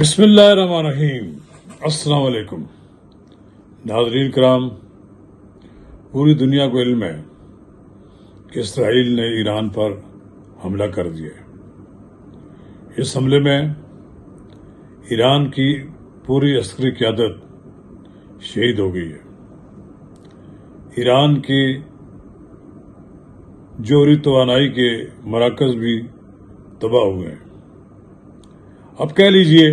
بسم اللہ الرحمن الرحیم۔ السلام علیکم ناظرین کرام، پوری دنیا کو علم ہے کہ اسرائیل نے ایران پر حملہ کر دیا ہے۔ اس حملے میں ایران کی پوری عسکری قیادت شہید ہو گئی ہے۔ ایران کی جوہری توانائی کے مراکز بھی تباہ ہوئے ہیں۔ اب کہہ لیجئے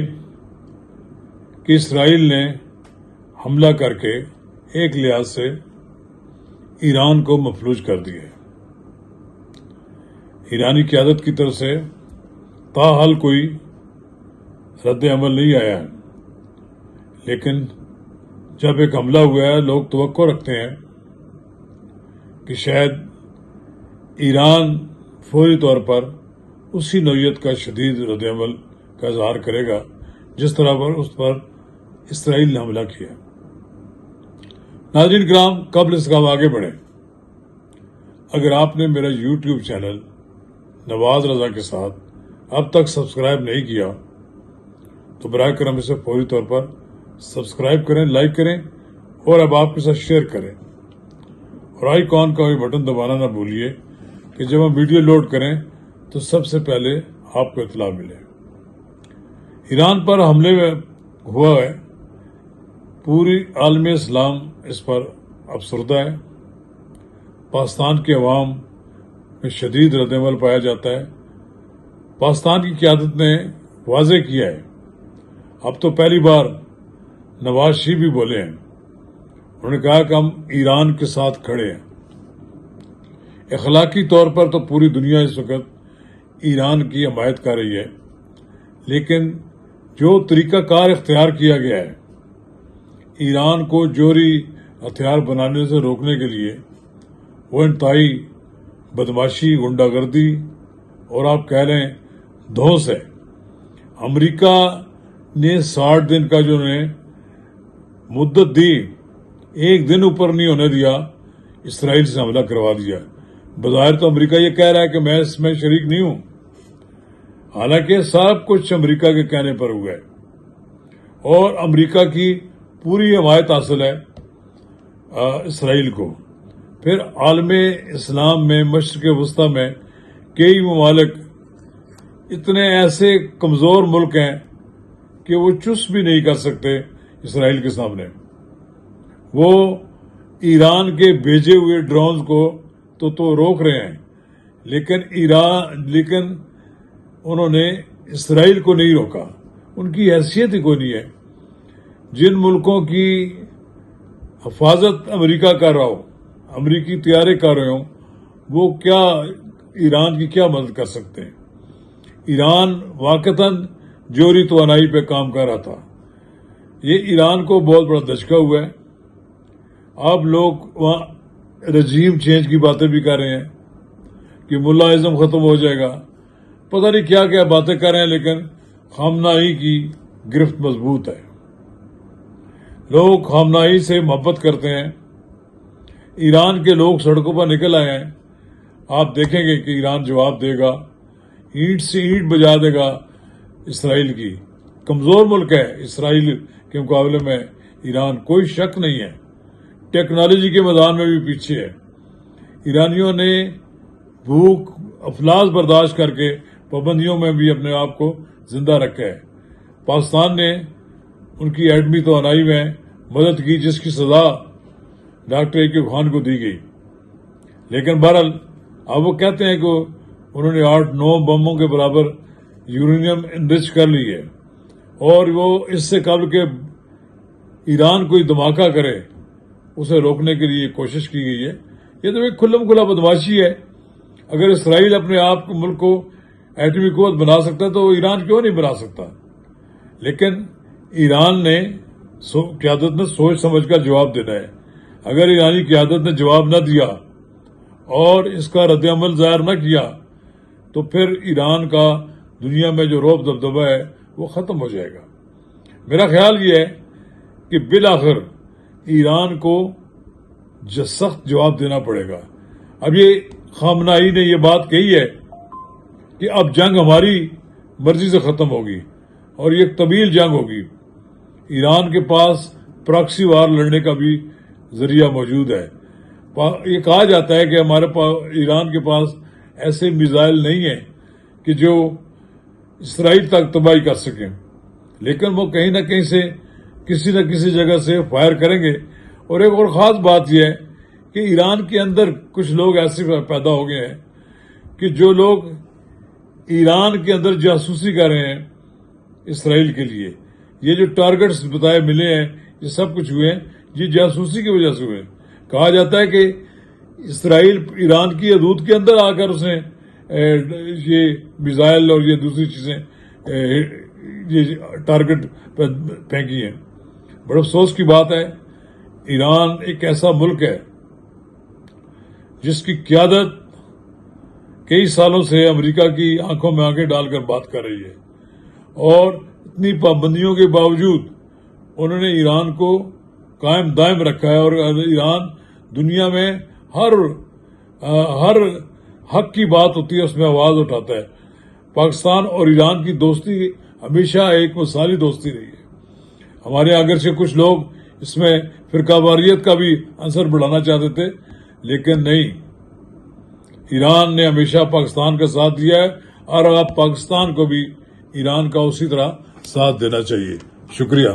کہ اسرائیل نے حملہ کر کے ایک لحاظ سے ایران کو مفلوج کر دیا ہے۔ ایرانی قیادت کی طرف سے تاحال کوئی رد عمل نہیں آیا ہے، لیکن جب ایک حملہ ہوا ہے لوگ توقع رکھتے ہیں کہ شاید ایران فوری طور پر اسی نوعیت کا شدید رد عمل کا اظہار کرے گا جس طرح پر اس پر اسرائیل نے حملہ کیا۔ ناظرین کرام، قبل اس کا آگے بڑھیں، اگر آپ نے میرا یوٹیوب چینل نواز رضا کے ساتھ اب تک سبسکرائب نہیں کیا تو براہ کرم اسے فوری طور پر سبسکرائب کریں، لائک کریں اور اب آپ کے ساتھ شیئر کریں، اور آئیکن کا بھی بٹن دبانا نہ بھولیے کہ جب ہم ویڈیو لوڈ کریں تو سب سے پہلے آپ کو اطلاع ملے۔ ایران پر حملے میں ہوا ہے، پوری عالم اسلام اس پر افسردہ ہے۔ پاکستان کے عوام میں شدید رد عمل پایا جاتا ہے۔ پاکستان کی قیادت نے واضح کیا ہے، اب تو پہلی بار نواز شریف بھی بولے ہیں، انہوں نے کہا کہ ہم ایران کے ساتھ کھڑے ہیں۔ اخلاقی طور پر تو پوری دنیا اس وقت ایران کی حمایت کر رہی ہے، لیکن جو طریقہ کار اختیار کیا گیا ہے ایران کو جوہری ہتھیار بنانے سے روکنے کے لیے، وہ انتہائی بدماشی، غنڈہ گردی اور آپ کہہ لیں دھوس ہے۔ امریکہ نے 60 دن کا جو انہیں مدت دی، ایک دن اوپر نہیں ہونے دیا، اسرائیل سے حملہ کروا دیا۔ بظاہر تو امریکہ یہ کہہ رہا ہے کہ میں اس میں شریک نہیں ہوں، حالانکہ سب کچھ امریکہ کے کہنے پر ہوا ہے، اور امریکہ کی پوری حمایت حاصل ہے اسرائیل کو۔ پھر عالم اسلام میں، مشرق وسطیٰ میں کئی ممالک اتنے ایسے کمزور ملک ہیں کہ وہ چس بھی نہیں کر سکتے اسرائیل کے سامنے۔ وہ ایران کے بھیجے ہوئے ڈرونز کو تو روک رہے ہیں، لیکن انہوں نے اسرائیل کو نہیں روکا۔ ان کی حیثیت ہی کوئی نہیں ہے۔ جن ملکوں کی حفاظت امریکہ کر رہا ہو، امریکی طیارے کر رہے ہوں، وہ کیا ایران کی کیا مدد کر سکتے ہیں؟ ایران واقعتاً جوہری توانائی پہ کام کر رہا تھا۔ یہ ایران کو بہت بڑا دھچکا ہوا ہے۔ اب لوگ وہاں رجیم چینج کی باتیں بھی کر رہے ہیں کہ ملا ازم ختم ہو جائے گا، پتہ نہیں کیا کیا باتیں کر رہے ہیں، لیکن خامنہئی کی گرفت مضبوط ہے۔ لوگ خامنہئی سے محبت کرتے ہیں۔ ایران کے لوگ سڑکوں پر نکل آئے ہیں۔ آپ دیکھیں گے کہ ایران جواب دے گا، اینٹ سے اینٹ بجا دے گا اسرائیل کی۔ کمزور ملک ہے اسرائیل کے مقابلے میں ایران، کوئی شک نہیں ہے۔ ٹیکنالوجی کے میدان میں بھی پیچھے ہے۔ ایرانیوں نے بھوک افلاس برداشت کر کے پابندیوں میں بھی اپنے آپ کو زندہ رکھا ہے۔ پاکستان نے ان کی ایٹمی توانائی میں مدد کی، جس کی سزا ڈاکٹر ایوب خان کو دی گئی، لیکن بہرحال اب وہ کہتے ہیں کہ انہوں نے 8-9 بموں کے برابر یورینیم انرچ کر لی ہے، اور وہ اس سے قبل کہ ایران کوئی دھماکہ کرے اسے روکنے کے لیے کوشش کی گئی ہے۔ یہ تو ایک کھلم کھلا بدماشی ہے۔ اگر اسرائیل اپنے آپ کو ملک کو ایٹمی قوت بنا سکتا ہے تو ایران کیوں نہیں بنا سکتا؟ لیکن ایران نے قیادت نے سوچ سمجھ کر جواب دینا ہے۔ اگر ایرانی قیادت نے جواب نہ دیا اور اس کا رد عمل ظاہر نہ کیا تو پھر ایران کا دنیا میں جو رعب دبدبہ ہے وہ ختم ہو جائے گا۔ میرا خیال یہ ہے کہ بالآخر ایران کو سخت جواب دینا پڑے گا۔ اب یہ خامنہئی نے یہ بات کہی ہے کہ اب جنگ ہماری مرضی سے ختم ہوگی، اور یہ ایک طویل جنگ ہوگی. ایران کے پاس پراکسی وار لڑنے کا بھی ذریعہ موجود ہے. یہ کہا جاتا ہے کہ ہمارے پاس ایران کے پاس ایسے میزائل نہیں ہیں کہ جو اسرائیل تک تباہی کر سکیں، لیکن وہ کہیں نہ کہیں سے کسی نہ کسی جگہ سے فائر کریں گے. اور ایک اور خاص بات یہ ہے کہ ایران کے اندر کچھ لوگ ایسے پیدا ہو گئے ہیں کہ جو لوگ ایران کے اندر جاسوسی کر رہے ہیں اسرائیل کے لیے. یہ جو ٹارگٹس بتائے ملے ہیں، یہ سب کچھ ہوئے ہیں، یہ جاسوسی کی وجہ سے ہوئے ہیں. کہا جاتا ہے کہ اسرائیل ایران کی حدود کے اندر آ کر اس نے یہ میزائل اور یہ دوسری چیزیں یہ ٹارگٹ پھینکی ہیں. بڑے افسوس کی بات ہے، ایران ایک ایسا ملک ہے جس کی قیادت کئی سالوں سے امریکہ کی آنکھوں میں آنکھیں ڈال کر بات کر رہی ہے، اور اتنی پابندیوں کے باوجود انہوں نے ایران کو قائم دائم رکھا ہے. اور ایران دنیا میں ہر حق کی بات ہوتی ہے اس میں آواز اٹھاتا ہے. پاکستان اور ایران کی دوستی ہمیشہ ایک مثالی دوستی رہی ہے. ہمارے اگرچہ کچھ لوگ اس میں فرقہ واریت کا بھی عنصر بڑھانا چاہتے تھے، لیکن نہیں، ایران نے ہمیشہ پاکستان کا ساتھ دیا ہے، اور اب پاکستان کو بھی ایران کا اسی طرح ساتھ دینا چاہیے. شکریہ.